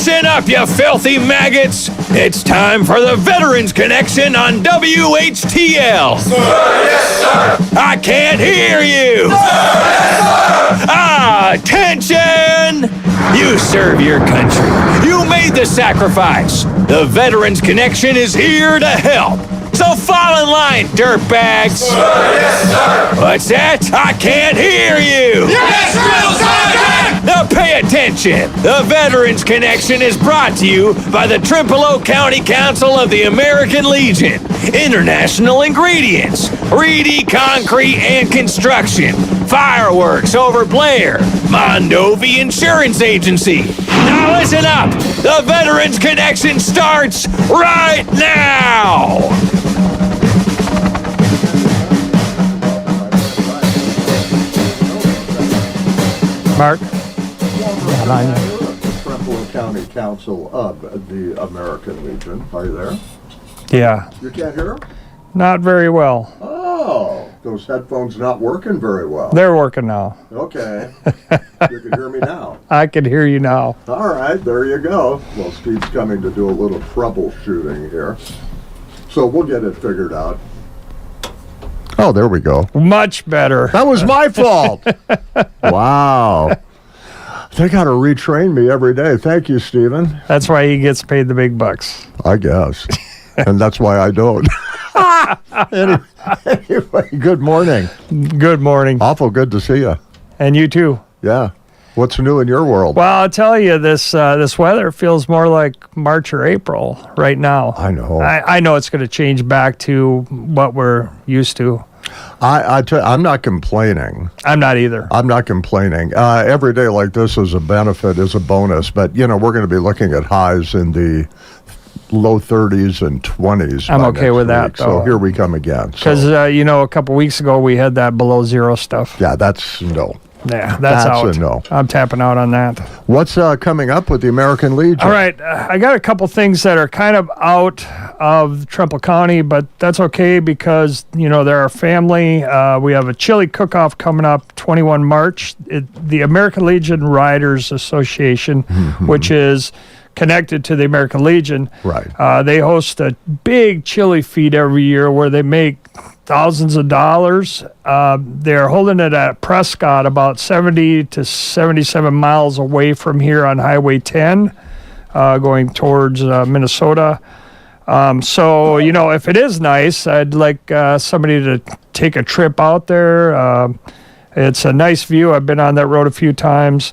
Listen up, you filthy maggots. It's time for the Veterans Connection on WHTL. Sir, yes, sir. I can't hear you. Sir, yes, sir. Attention! You serve your country. You made the sacrifice. The Veterans Connection is here to help. So fall in line, dirtbags. Sir, yes, sir. What's that? I can't hear you. Yes, Drill Sergeant! Now pay attention. The Veterans Connection is brought to you by the Trempealeau County Council of the American Legion, International Ingredients, Reedy Concrete and Construction, Fireworks over Blair, Mondovi Insurance Agency. Now listen up. The Veterans Connection starts right now. Mark? The Trempealeau County Council of the American Legion. Are you there? Yeah, You can't hear? not very well. Oh, those headphones not working very well. They're working now. Okay. You can hear me now. I can hear you now. All right, there you go. Well, Steve's coming to do a little troubleshooting here. So we'll get it figured out. Oh, there we go. Much better. That was my fault. Wow. They got to retrain me every day. Thank you, Stephen. That's why he gets paid the big bucks. I guess. And that's why I don't. Anyway, good morning. Good morning. Awful good to see you. And you too. Yeah. What's new in your world? Well, I'll tell you, this weather feels more like March or April right now. I know. I know it's going to change back to what we're used to. I'm not complaining. I'm not either. I'm not complaining. Every day like this is a benefit, is a bonus. But, we're going to be looking at highs in the low 30s and 20s. I'm okay with that, So though. here we come again. Because, a couple weeks ago we had that below zero stuff. Yeah, that's no. Yeah, that's out. a no. I'm tapping out on that. What's coming up with the American Legion? All right, I got a couple things that are kind of out of Trempealeau County, but that's okay because, they're our family. We have a chili cook-off coming up 21 March. The American Legion Riders Association, which is connected to the American Legion. Right. They host a big chili feed every year where they make thousands of dollars. They're holding it at Prescott, about 70 to 77 miles away from here on Highway 10, going towards Minnesota. So, if it is nice, I'd like somebody to take a trip out there. It's a nice view. I've been on that road a few times.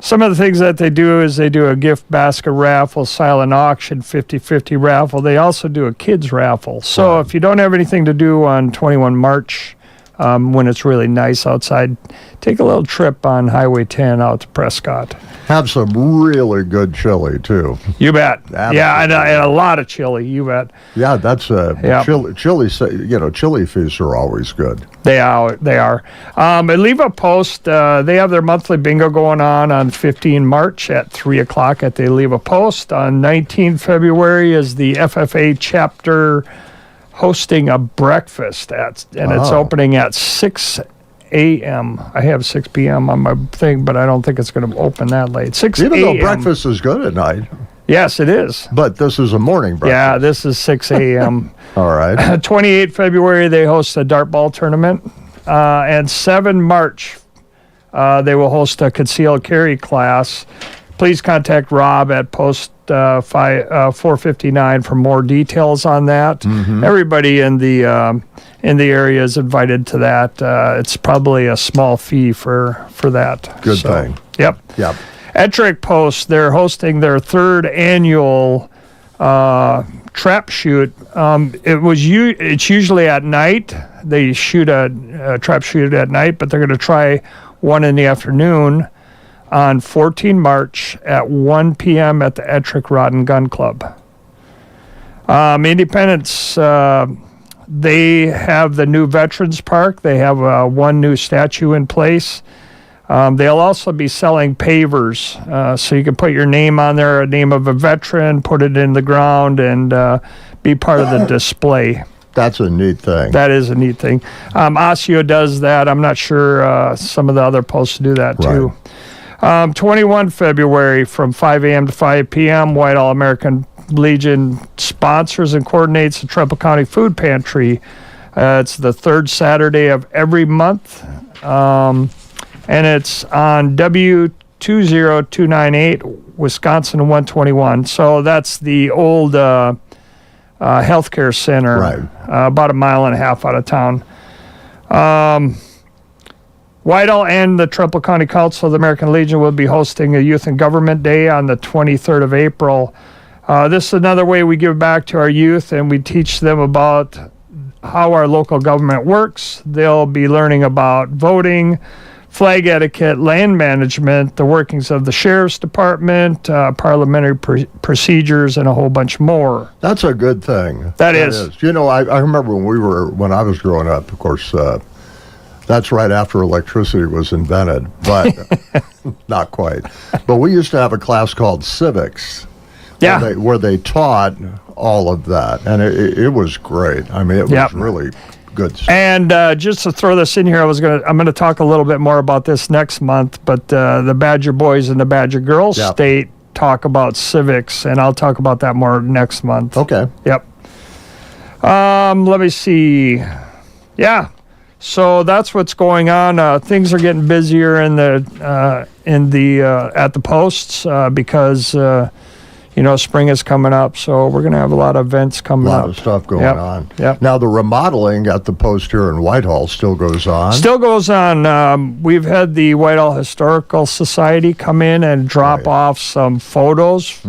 Some of the things that they do is they do a gift basket raffle, silent auction, 50-50 raffle. They also do a kids raffle. So if you don't have anything to do on 21 March, when it's really nice outside, take a little trip on Highway 10 out to Prescott. Have some really good chili, too. You bet. Absolutely. Yeah, and a lot of chili. You bet. Yeah, that's Yep. chili feasts are always good. They are. At Leave a Post, they have their monthly bingo going on 15 March at 3 o'clock at the Leave a Post. On 19 February is the FFA chapter hosting a breakfast it's opening at 6 a.m. I have 6 p.m. on my thing, but I don't think it's going to open that late. 6 Even a.m. though breakfast is good at night. Yes, it is. But this is a morning breakfast. Yeah, this is 6 a.m. All right. 28 February, they host a dart ball tournament. And 7 March, they will host a concealed carry class. Please contact Rob at post 459 for more details on that. Everybody in the area is invited to that. It's probably a small fee for that. Good thing. Yep. Yep. Ettrick Post, they're hosting their 3rd annual trap shoot. It's usually at night. They shoot a trap shoot at night, but they're going to try one in the afternoon on 14 March at 1 p.m. at the Ettrick Rod and Gun Club. Independence, they have the new Veterans Park. They have one new statue in place. They'll also be selling pavers, so you can put your name on there, a name of a veteran, put it in the ground, and be part of the display. That's a neat thing. That is a neat thing. Osseo does that. I'm not sure some of the other posts do that too. 21 February from 5 a.m. to 5 p.m., Whitehall American Legion sponsors and coordinates the Trumpealeau County Food Pantry. It's the third Saturday of every month, and it's on W20298, Wisconsin 121. So that's the old healthcare center, Right. About a mile and a half out of town. Whitehall and the Trempealeau County Council of the American Legion will be hosting a Youth and Government Day on the 23rd of April. This is another way we give back to our youth, and we teach them about how our local government works. They'll be learning about voting, flag etiquette, land management, the workings of the Sheriff's Department, parliamentary procedures, and a whole bunch more. That's a good thing. That is. You know, I remember when I was growing up, of course, that's right after electricity was invented, but not quite. But we used to have a class called civics. Yeah. Where they taught all of that, and it was great. I mean, it was really good stuff. And just to throw this in here, I'm gonna talk a little bit more about this next month. But the Badger Boys and the Badger Girls State talk about civics, and I'll talk about that more next month. Okay. Yep. Let me see. Yeah. So that's what's going on. Things are getting busier at the posts because. Spring is coming up, so we're going to have a lot of events coming up. A lot of stuff going on. Yep. Now, the remodeling at the post here in Whitehall still goes on? Still goes on. We've had the Whitehall Historical Society come in and drop off some photos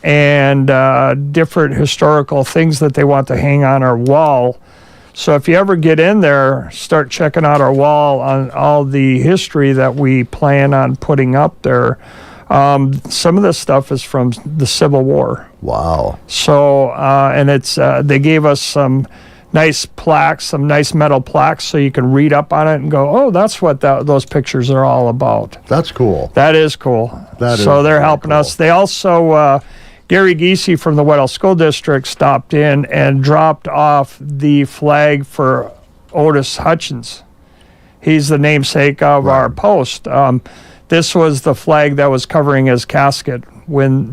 and different historical things that they want to hang on our wall. So if you ever get in there, start checking out our wall on all the history that we plan on putting up there. Some of this stuff is from the Civil War. Wow. So, and it's they gave us some nice plaques, some nice metal plaques, so you can read up on it and go, oh, that's what those pictures are all about. That's cool. That is cool. So they're helping us. They also, Gary Giese from the Whitehall School District stopped in and dropped off the flag for Otis Hutchins. He's the namesake of our post. This was the flag that was covering his casket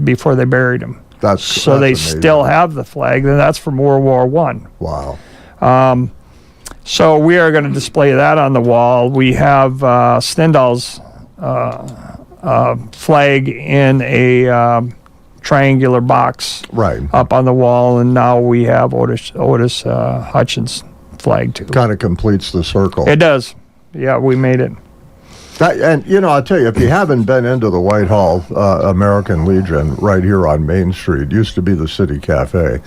before they buried him. That's they amazing. still have the flag, and that's from World War I. Wow. So we are going to display that on the wall. We have Stendhal's flag in a triangular box up on the wall, and now we have Otis Hutchins flag too. Kind of completes the circle. It does. Yeah, we made it. And, I'll tell you, if you haven't been into the Whitehall American Legion right here on Main Street, used to be the City Cafe,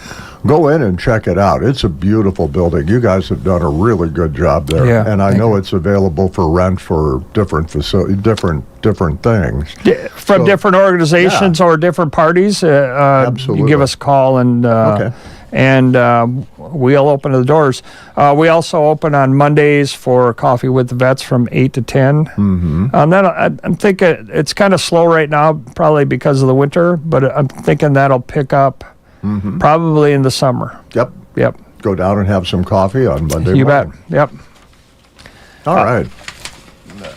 go in and check it out. It's a beautiful building. You guys have done a really good job there. Yeah, and I know it's available for rent for different different things. From different organizations or different parties. Absolutely. You give us a call and... And we'll open the doors. We also open on Mondays for Coffee with the Vets from 8 to 10. Mm-hmm. I'm thinking it's kind of slow right now, probably because of the winter, but I'm thinking that'll pick up probably in the summer. Yep. Go down and have some coffee on Monday You morning. bet. Yep. All right.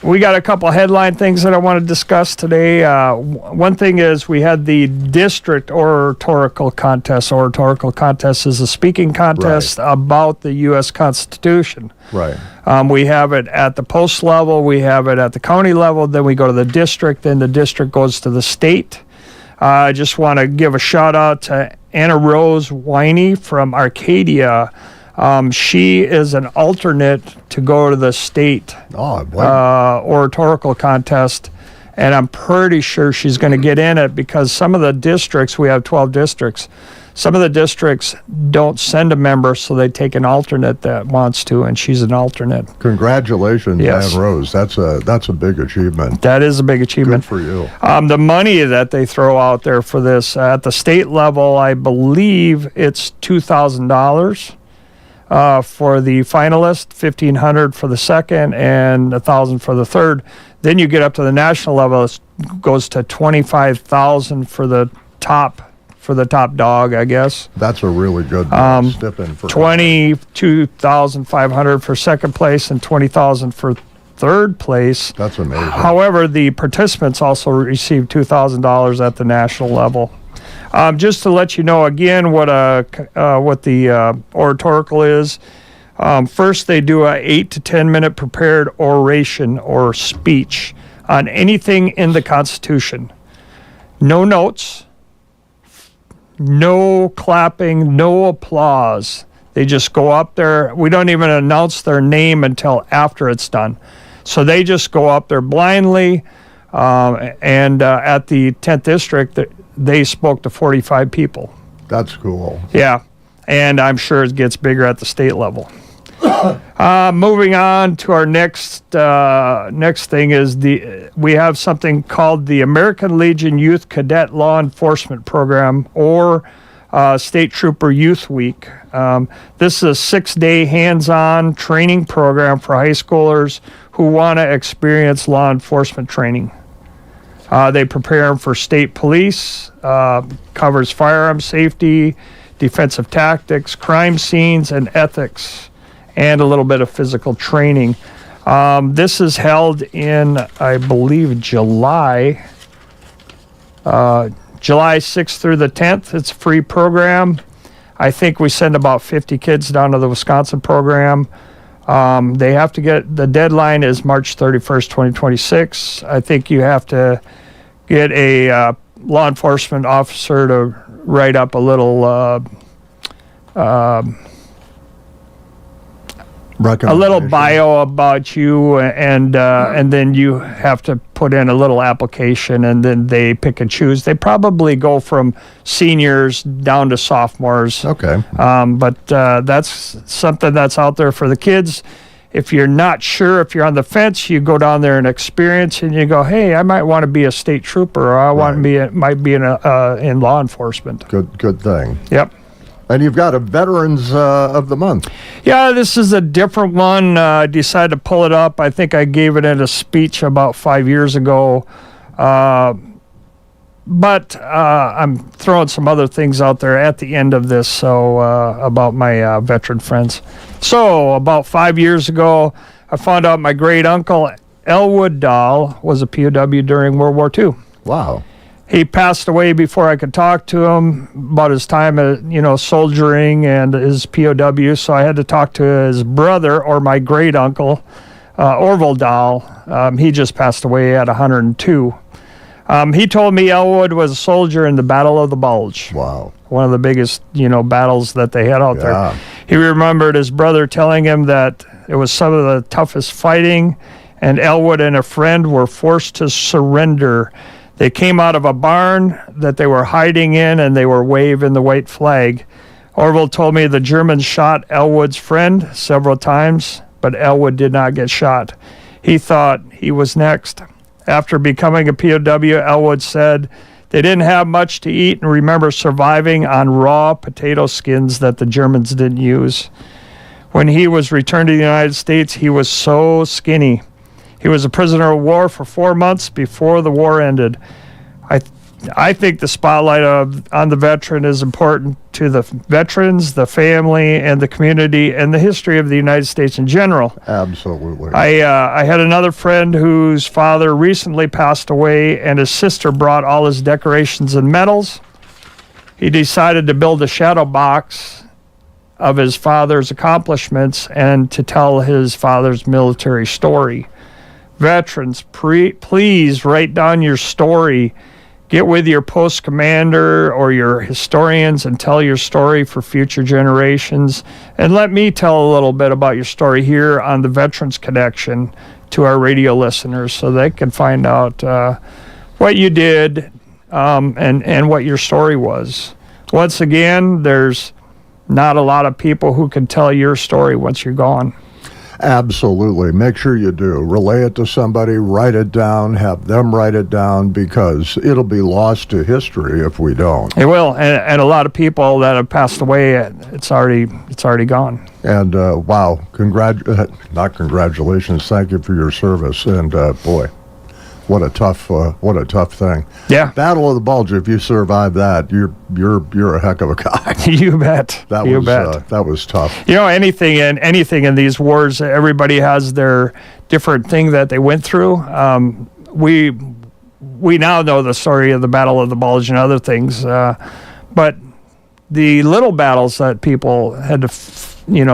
We got a couple headline things that I want to discuss today. One thing is we had the district oratorical contest. Oratorical contest is a speaking contest about the U.S. Constitution. Right. We have it at the post level. We have it at the county level. Then we go to the district. Then the district goes to the state. I just want to give a shout out to Anna Rose Winey from Arcadia. She is an alternate to go to the state oratorical contest, and I'm pretty sure she's going to get in it because some of the districts, we have 12 districts, some of the districts don't send a member, so they take an alternate that wants to, and she's an alternate. Congratulations, Ann Rose. That's a big achievement. That is a big achievement. Good for you. The money that they throw out there for this, at the state level, I believe it's $2,000. For the finalist, $1,500 for the second, and $1,000 for the third. Then you get up to the national level; it goes to $25,000 for the top dog, I guess. That's a really good stipend for $22,500 for second place, and $20,000 for third place. That's amazing. However, the participants also received $2,000 at the national level. Just to let you know again what the oratorical is. First, they do a 8 to 10 minute prepared oration or speech on anything in the Constitution. No notes, no clapping, no applause. They just go up there. We don't even announce their name until after it's done. So they just go up there blindly. And at the 10th District, they spoke to 45 people. That's cool. Yeah. And I'm sure it gets bigger at the state level. Moving on to our next thing is we have something called the American Legion Youth Cadet Law Enforcement Program, or State Trooper Youth Week. This is a 6-day hands-on training program for high schoolers who want to experience law enforcement training. They prepare them for state police, covers firearm safety, defensive tactics, crime scenes, and ethics, and a little bit of physical training. This is held in, I believe, July 6th through the 10th. It's a free program. I think we send about 50 kids down to the Wisconsin program. They have to the deadline is March 31st, 2026. I think you have to get a law enforcement officer to write up a little bio about you, and then you have to put in a little application, and then they pick and choose. They probably go from seniors down to sophomores. Okay. But that's something that's out there for the kids. If you're not sure, if you're on the fence, you go down there and experience, and you go, hey, I might want to be a state trooper, or I want to be in law enforcement. Good thing. Yep. And you've got a Veterans of the Month. Yeah, this is a different one. I decided to pull it up. I think I gave it in a speech about 5 years ago. But I'm throwing some other things out there at the end of this, so about my veteran friends. So about 5 years ago, I found out my great uncle Elwood Dahl was a POW during World War II. Wow. He passed away before I could talk to him about his time soldiering and his POW, so I had to talk to his brother, or my great uncle, Orville Dahl. He just passed away at 102. He told me Elwood was a soldier in the Battle of the Bulge. Wow. One of the biggest, battles that they had out there. He remembered his brother telling him that it was some of the toughest fighting, and Elwood and a friend were forced to surrender. They came out of a barn that they were hiding in, and they were waving the white flag. Orville told me the Germans shot Elwood's friend several times, but Elwood did not get shot. He thought he was next. After becoming a POW, Elwood said they didn't have much to eat and remember surviving on raw potato skins that the Germans didn't use. When he was returned to the United States, he was so skinny. He was a prisoner of war for 4 months before the war ended. I think the spotlight on the veteran is important to the veterans, the family, and the community, and the history of the United States in general. Absolutely. I had another friend whose father recently passed away, and his sister brought all his decorations and medals. He decided to build a shadow box of his father's accomplishments and to tell his father's military story. Veterans, please write down your story. Get with your post commander or your historians and tell your story for future generations. And let me tell a little bit about your story here on the Veterans Connection to our radio listeners, so they can find out what you did and what your story was. Once again, there's not a lot of people who can tell your story once you're gone. Absolutely. Make sure you do. Relay it to somebody, write it down, have them write it down, because it'll be lost to history if we don't. It will, and a lot of people that have passed away, it's already gone. And wow, not congratulations, thank you for your service. And boy, what a tough thing. Yeah. Battle of the Bulge. If you survive that, you're a heck of a guy. You bet. That you was bet. that was tough. You know, anything in these wars, everybody has their different thing that they went through. We now know the story of the Battle of the Bulge and other things, but the little battles that people had to,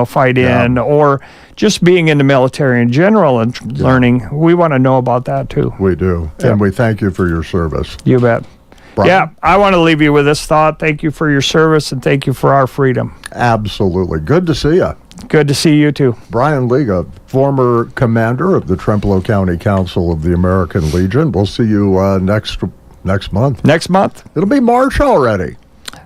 fight in, or just being in the military in general and learning, we want to know about that too. We do, and we thank you for your service. You bet. Brian? Yeah, I want to leave you with this thought. Thank you for your service, and thank you for our freedom. Absolutely. Good to see you. Good to see you too. Brian Lyga, former commander of the Trempealeau County Council of the American Legion. We'll see you next month. Next month? It'll be March already.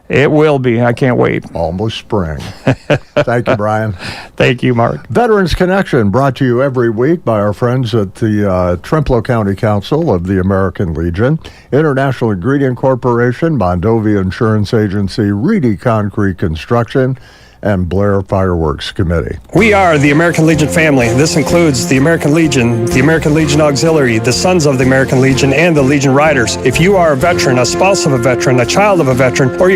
It will be. I can't wait. Almost spring. Thank you, Brian. Thank you, Mark. Veterans Connection, brought to you every week by our friends at the Trempealeau County Council of the American Legion, International Ingredient Corporation, Mondovi Insurance Agency, Reedy Concrete Construction, and Blair Fireworks Committee. We are the American Legion family. This includes the American Legion Auxiliary, the Sons of the American Legion, and the Legion Riders. If you are a veteran, a spouse of a veteran, a child of a veteran, or